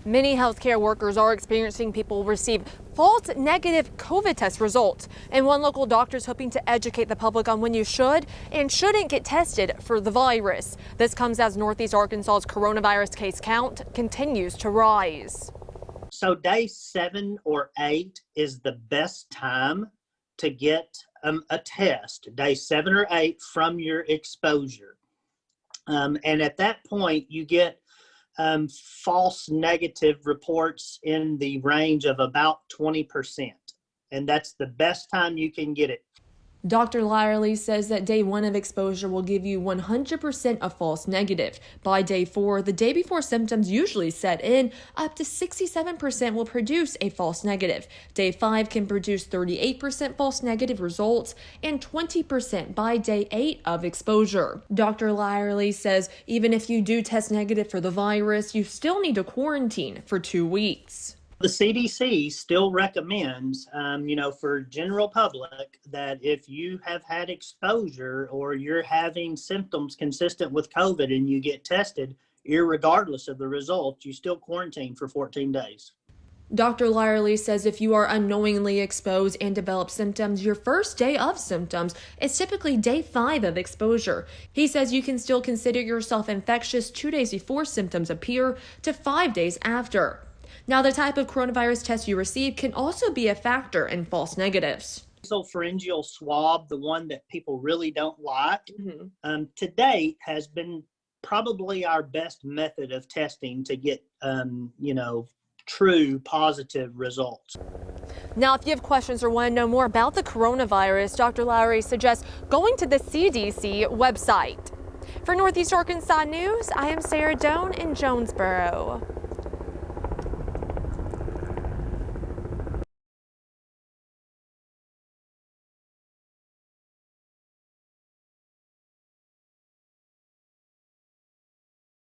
Many healthcare workers are experiencing people receive false negative COVID test results. And one local doctor is hoping to educate the public on when you should and shouldn't get tested for the virus. This comes as Northeast Arkansas's coronavirus case count continues to rise. So day 7 or 8 is the best time to get a test, day 7 or 8 from your exposure. And at that point, you get false negative reports in the range of about 20%. And that's the best time you can get it. Dr. Lyerly says that day 1 of exposure will give you 100% a false negative. By day 4, the day before symptoms usually set in, up to 67% will produce a false negative. Day 5 can produce 38% false negative results and 20% by day 8 of exposure. Dr. Lyerly says even if you do test negative for the virus, you still need to quarantine for 2 weeks. The CDC still recommends, for general public that if you have had exposure or you're having symptoms consistent with COVID and you get tested, irregardless of the results, you still quarantine for 14 days. Dr. Lyerly says if you are unknowingly exposed and develop symptoms, your first day of symptoms is typically day 5 of exposure. He says you can still consider yourself infectious 2 days before symptoms appear to 5 days after. Now, the type of coronavirus test you receive can also be a factor in false negatives. Nasopharyngeal swab, the one that people really don't like, to date has been probably our best method of testing to get, true positive results. Now, if you have questions or want to know more about the coronavirus, Dr. Lowry suggests going to the CDC website. For Northeast Arkansas News, I am Sarah Doan in Jonesboro.